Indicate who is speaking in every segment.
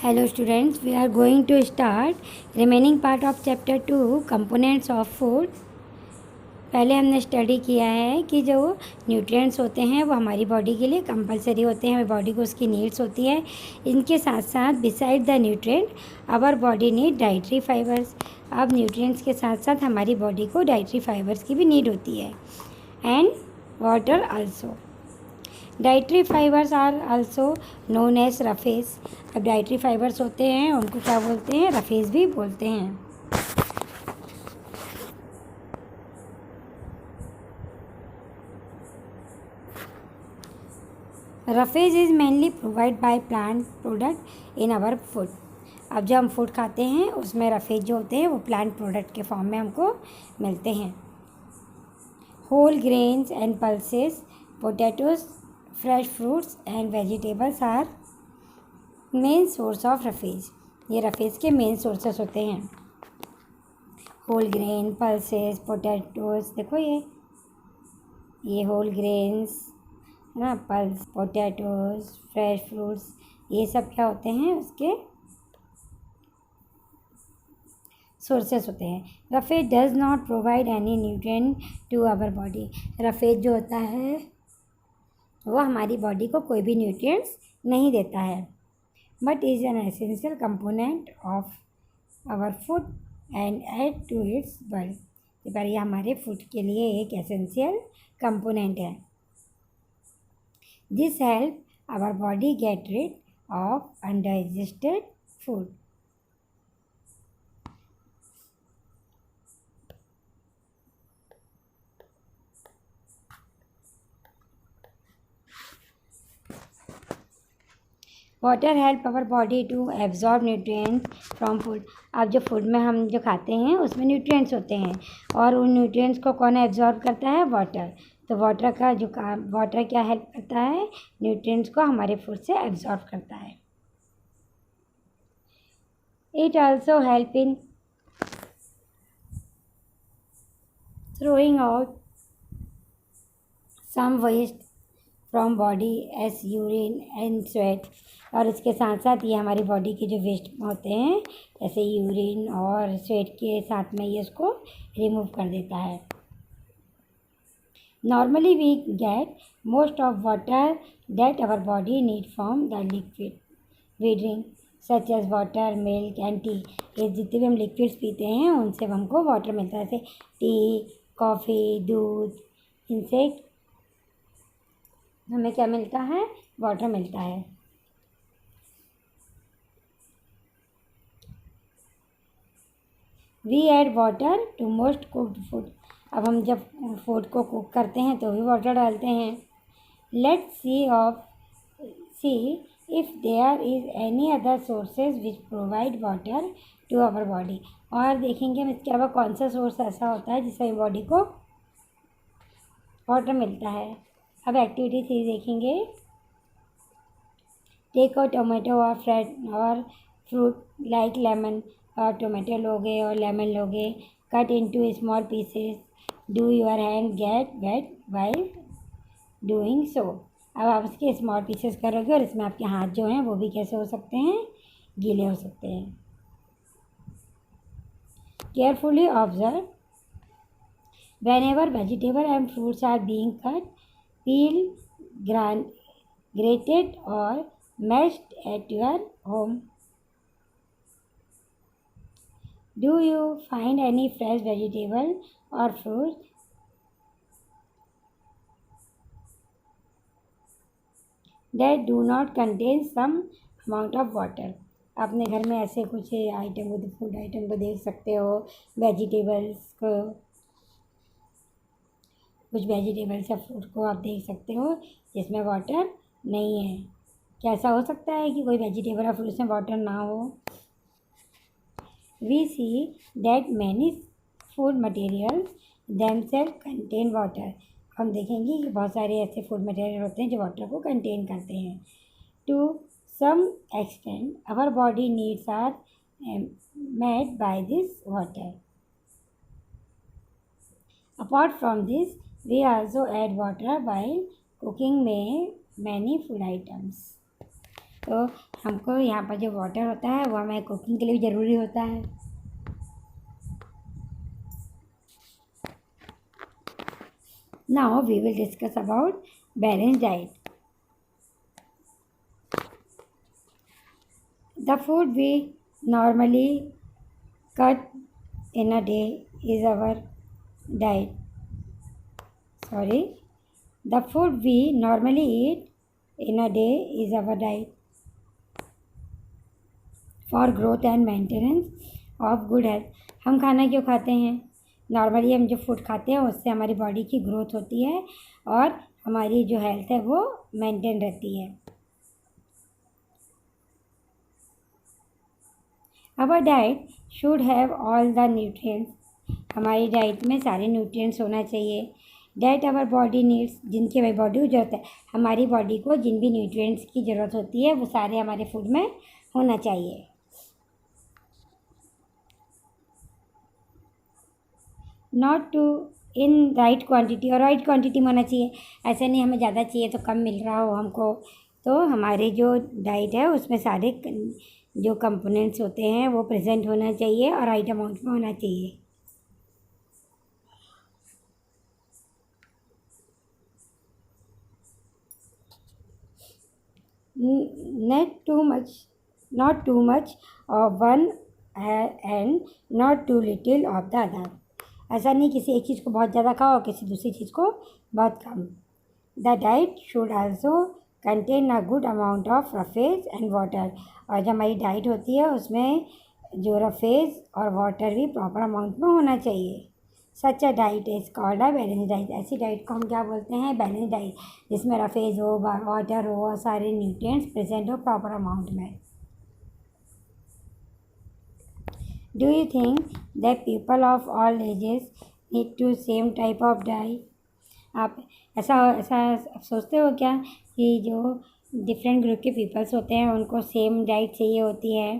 Speaker 1: Hello students, we are going to start remaining part of chapter 2 components of food। पहले हमने study किया है कि जो न्यूट्रिएंट्स होते हैं वो हमारी बॉडी के लिए कंपलसरी होते हैं, हमारी बॉडी को उसकी नीड्स होती है। इनके साथ साथ beside the nutrient our body need dietary fibres. अब न्यूट्रिएंट्स के साथ साथ हमारी बॉडी को डाइटरी फाइबर्स की भी नीड होती है and water also. Dietary fibres are also known as roughage. अब डाइटरी फाइबर्स होते हैं उनको क्या बोलते हैं? रफेज भी बोलते हैं। Roughage is mainly provide by plant product in our food. अब जब हम फूड खाते हैं उसमें रफेज जो होते हैं वो प्लांट प्रोडक्ट के फॉर्म में हमको मिलते हैं। Whole grains and pulses, potatoes, fresh fruits and vegetables are main source of roughage. ये रफेज के मेन सोर्सेस होते हैं। होल ग्रेन, पल्सेस, पोटैटोज, देखो ये होल ग्रेन्स है ना, पल्स, पोटैटोज, फ्रेश फ्रूट्स, ये सब क्या होते हैं? उसके सोर्सेस होते हैं। Roughage does not provide any nutrient to our body. Roughage जो होता है वो हमारी बॉडी को कोई भी न्यूट्रिएंट्स नहीं देता है, but is an essential component of our food and add to its bulk. पर ये हमारे फूड के लिए एक एसेंशियल कंपोनेंट है। This help our body get rid of undigested food. Water help our body to absorb nutrients from food. अब जो food में हम जो खाते हैं उसमें न्यूट्रिएंट्स होते हैं और उन न्यूट्रिएंट्स को कौन एब्जॉर्ब करता है? वाटर। तो वाटर का जो काम, वाटर क्या हेल्प करता है? न्यूट्रिएंट्स को हमारे फूड से एब्जॉर्ब करता है। It also help in throwing out some waste from body as urine and sweat। और इसके साथ साथ ये हमारी बॉडी के जो वेस्ट होते हैं जैसे यूरिन और स्वेट के साथ में ये उसको रिमूव कर देता है। Normally we get most of water that our body need from the liquid we drink such as water, milk and tea. ये जितने भी हम लिक्विड्स पीते हैं उनसे हमको वाटर मिलता है, जैसे टी, कॉफ़ी, दूध, इनसे हमें क्या मिलता है? वाटर मिलता है। We add water to most cooked food. अब हम जब फूड को कुक करते हैं तो भी वाटर डालते हैं। Let's see if there is any other sources which provide water to our body. और देखेंगे हम इसके अलावा कौन सा सोर्स ऐसा होता है जिससे बॉडी को वाटर मिलता है। अब एक्टिविटी 3 देखेंगे। Take a tomato or fruit like lemon. और टोमेटो लोगे और लेमन लोगे, cut into small pieces, do your hand get wet while doing so. अब आप इसके स्मॉल पीसेस करोगे और इसमें आपके हाथ जो हैं वो भी कैसे हो सकते हैं? गीले हो सकते हैं। Carefully observe whenever vegetable and fruits are being cut, peel, grated or mashed at your home. Do you find any fresh vegetable or fruit that do not contain some amount of water? अपने घर में ऐसे कुछ item को, food item को देख सकते हो, वेजिटेबल्स को, कुछ वेजिटेबल्स या फ्रूट को आप देख सकते हो जिसमें वाटर नहीं है। कैसा हो सकता है कि कोई वेजिटेबल या फ्रूट्स में वाटर ना हो? We see that many food materials themselves contain water. हम देखेंगे कि बहुत सारे ऐसे फूड मटेरियल होते हैं जो वाटर को कंटेन करते हैं। To some extent our body needs are met by this water. Apart from this we also add water while cooking many food items. तो हमको यहाँ पर जो वाटर होता है वो हमें कुकिंग के लिए भी ज़रूरी होता है। Now we will discuss about balanced diet. The food we normally cut in a day is our diet. The food we normally eat in a day is our diet for growth and maintenance of good health. हम खाना क्यों खाते हैं? Normally हम जो food खाते हैं उससे हमारी बॉडी की ग्रोथ होती है और हमारी जो हेल्थ है वो मेंटेन रहती है। Our diet should have all the nutrients. हमारी डाइट में सारे न्यूट्रिएंट्स होना चाहिए। डेट आवर बॉडी नीड्स, जिनकी हमारी बॉडी को ज़रूरत है। हमारी बॉडी को जिन भी न्यूट्रिएंट्स की ज़रूरत होती है वो सारे हमारे फूड में होना चाहिए। Not too in right quantity, और राइट क्वांटिटी में होना चाहिए। ऐसा नहीं हमें ज़्यादा चाहिए तो कम मिल रहा हो हमको। तो हमारी जो डाइट है उसमें सारे जो कंपोनेंट्स होते हैं वो प्रेजेंट होना चाहिए और राइट अमाउंट में होना चाहिए। Not too much of one and not too little of the other. ऐसा नहीं किसी एक चीज़ को बहुत ज़्यादा खाओ और किसी दूसरी चीज़ को बहुत कम। The diet should also contain a good amount of roughage and water, और जब हमारी डाइट होती है उसमें जो रफेज और वाटर भी प्रॉपर अमाउंट में होना चाहिए। Such a diet is called a balance diet. ऐसी डाइट को हम क्या बोलते हैं? बैलेंस डाइट, जिसमें रफेज हो, वाटर हो और सारे न्यूट्रिएंट्स प्रेजेंट हो प्रॉपर अमाउंट में। Do you think that people of all ages need to same type of diet? आप ऐसा सोचते हो क्या कि जो डिफरेंट ग्रुप के पीपल्स होते हैं उनको सेम डाइट चाहिए होती है?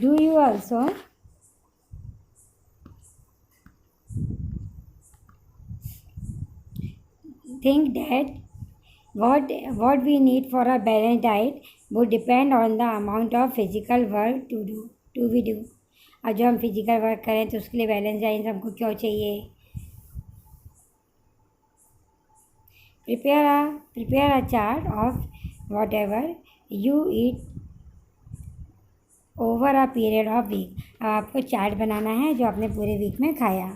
Speaker 1: Do you also think that what we need for a balanced diet would depend on the amount of physical work to we do। और जो हम फिजिकल वर्क करें तो उसके लिए बैलेंस डाइट हमको क्यों चाहिए? prepare a chart of whatever you eat over a period of week। अब आपको चार्ट बनाना है जो आपने पूरे वीक में खाया।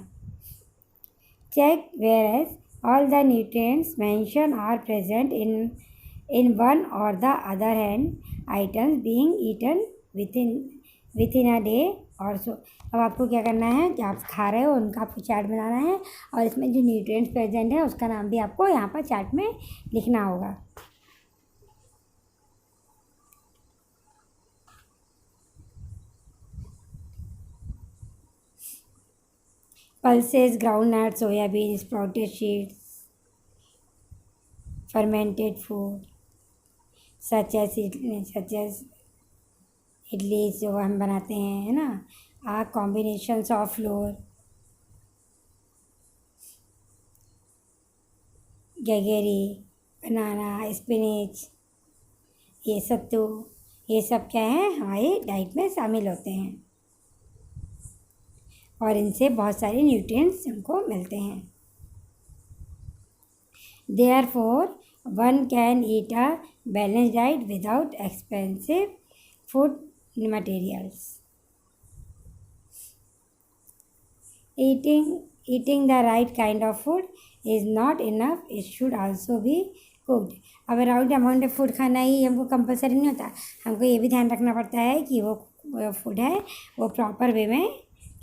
Speaker 1: check whereas all the nutrients mentioned are present in one or the other hand items being eaten within a day or so। अब आपको क्या करना है, जो आप खा रहे हो उनका आपको चार्ट बनाना है और इसमें जो न्यूट्रिएंट्स प्रेजेंट है उसका नाम भी आपको यहाँ पर चार्ट में लिखना होगा। pulses, groundnuts, soybean, sprouted seeds, fermented food such as idli जो हम बनाते हैं, है ना, combinations of flour, jaggery, banana, spinach, ये सत्तू, ये सब क्या है हमारी डाइट में शामिल होते हैं और इनसे बहुत सारे न्यूट्रिएंट्स हमको मिलते हैं। Therefore, one can eat a balanced diet without expensive food materials. Eating the right kind of food is not enough. It should also be cooked. अब राइट अमाउंट ऑफ फूड खाना ही हमको कंपलसरी नहीं होता, हमको ये भी ध्यान रखना पड़ता है कि वो फूड है वो प्रॉपर वे में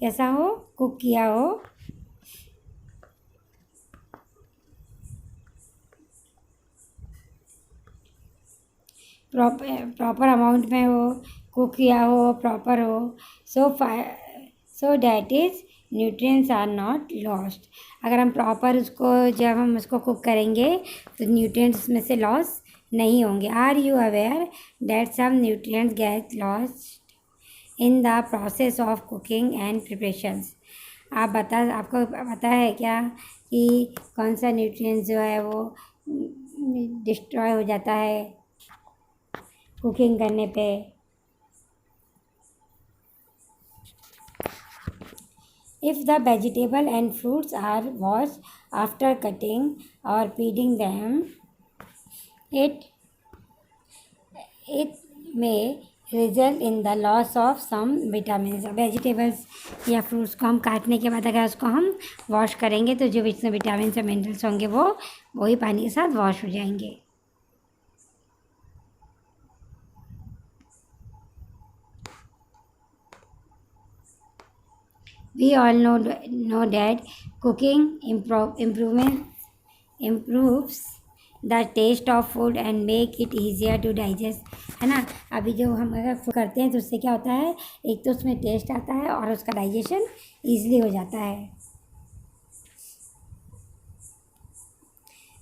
Speaker 1: कैसा हो, कुक किया हो। प्रॉपर अमाउंट में हो, कुक किया हो, प्रॉपर हो, so that is nutrients are not lost. अगर हम प्रॉपर जब हम उसको कुक करेंगे तो न्यूट्रिएंट्स में से लॉस नहीं होंगे। Are you aware that some nutrients get lost in the process of cooking and preparations? आपको पता है क्या कि कौन सा न्यूट्रिएंट्स जो है वो डिस्ट्रॉय हो जाता है कुकिंग करने पे। If the vegetable and fruits are washed after cutting or peeling them, it it may result in the loss of some vitamins. Vegetables या फ्रूट्स को हम काटने के बाद अगर उसको हम वॉश करेंगे तो जो इसमें विटामिन और मिनरल्स होंगे वो वही पानी के साथ वॉश हो जाएंगे। We all know that cooking improves the taste of food and make it easier to digest, है ना। अभी जो हम अगर करते हैं तो उससे क्या होता है, एक तो उसमें टेस्ट आता है और उसका डाइजेशन ईजिली हो जाता है।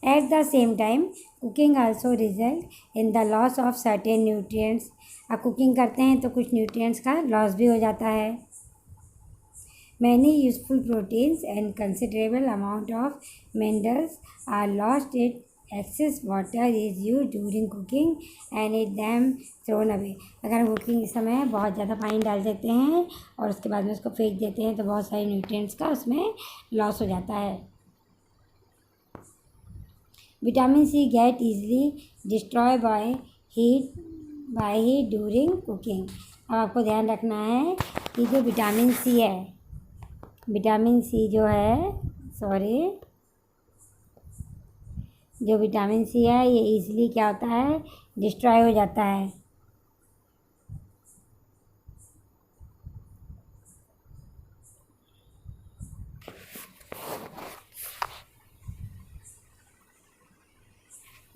Speaker 1: At the same time, cooking also result in the loss of certain nutrients. अब कुकिंग करते हैं तो कुछ न्यूट्रिएंट्स का लॉस भी हो जाता है। Many useful proteins and considerable amount of minerals are lost if excess water is used during cooking and it them thrown away. अगर हम कुकिंग के समय बहुत ज़्यादा पानी डाल देते हैं और उसके बाद में उसको फेंक देते हैं तो बहुत सारे न्यूट्रिएंट्स का उसमें लॉस हो जाता है। Vitamin C get easily destroy by heat during cooking. अब आपको ध्यान रखना है कि जो विटामिन सी है, विटामिन सी जो है जो विटामिन सी है ये इजीली क्या होता है, डिस्ट्रॉय हो जाता है।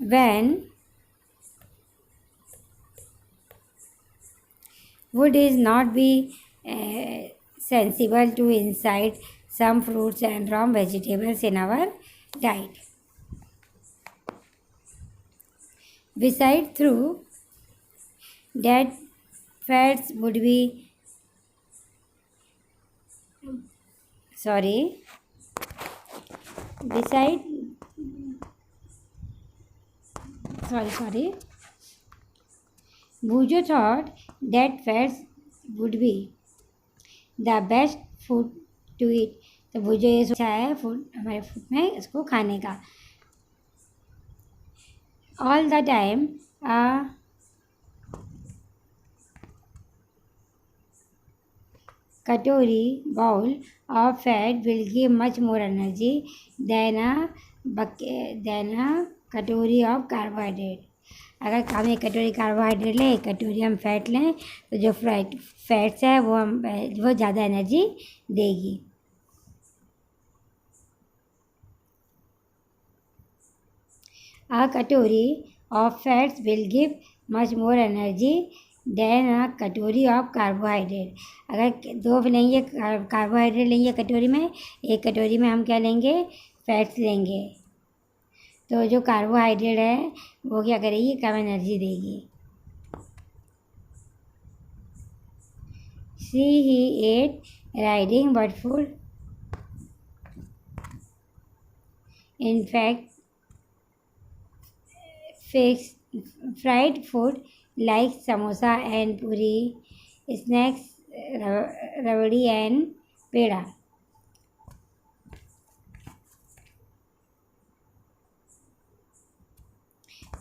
Speaker 1: When would is not be sensible to inside some fruits and raw vegetables in our diet. Besides, through that fats would be Bujo thought that fats would be the best food to eat. तो बुजो ये सोचा है food हमारे food में इसको खाने का। All the time a katori bowl of fat will give much more energy than a katori of carbohydrate. अगर हम एक कटोरी कार्बोहाइड्रेट लें, एक कटोरी हम फैट लें तो जो फैट्स है वो ज़्यादा एनर्जी देगी। A katori of fats will give much more energy than a katori of carbohydrate. अगर दो लेंगे कार्बोहाइड्रेट लेंगे कटोरी में, एक कटोरी में हम क्या लेंगे, फैट्स लेंगे, तो जो कार्बोहाइड्रेट है वो क्या करेगी, कम एनर्जी देगी। he ate riding but food. In fact, fried food like samosa and puri, snacks, rabdi and peda,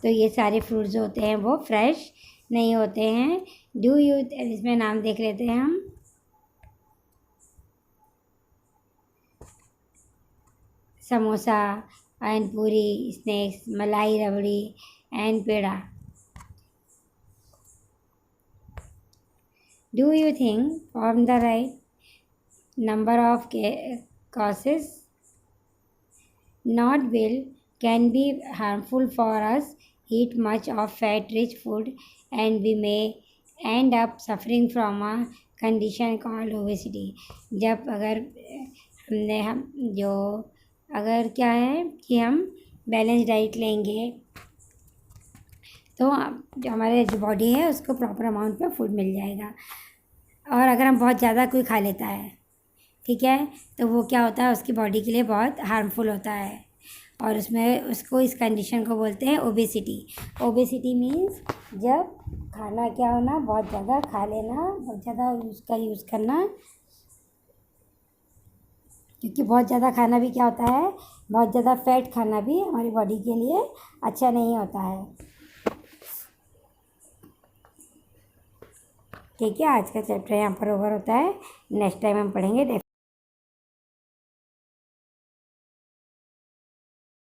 Speaker 1: तो ये सारे फ्रूट्स जो होते हैं वो फ्रेश नहीं होते हैं। इसमें नाम देख लेते हैं हम। Samosa and puri, snacks, malai rabri and peda. Do you think from the right number of causes not will can be harmful for us eat much of fat-rich food and we may end up suffering from a condition called obesity. जब अगर क्या है कि हम balance diet लेंगे तो जो हमारे जो बॉडी है उसको प्रॉपर अमाउंट में फूड मिल जाएगा। और अगर हम बहुत ज़्यादा कोई खा लेता है, ठीक है, तो वो क्या होता है, उसकी बॉडी के लिए बहुत हार्मफुल होता है। और उसमें उसको इस कंडीशन को बोलते हैं ओबेसिटी। ओबेसिटी मीन्स जब खाना क्या होना, बहुत ज़्यादा खा लेना, बहुत ज़्यादा उसका यूज़ करना, क्योंकि बहुत ज़्यादा खाना भी क्या होता है, बहुत ज़्यादा फैट खाना भी हमारी बॉडी के लिए अच्छा नहीं होता है। ठीक है, आज का चैप्टर यहाँ पर ओवर होता है। नेक्स्ट टाइम हम पढ़ेंगे।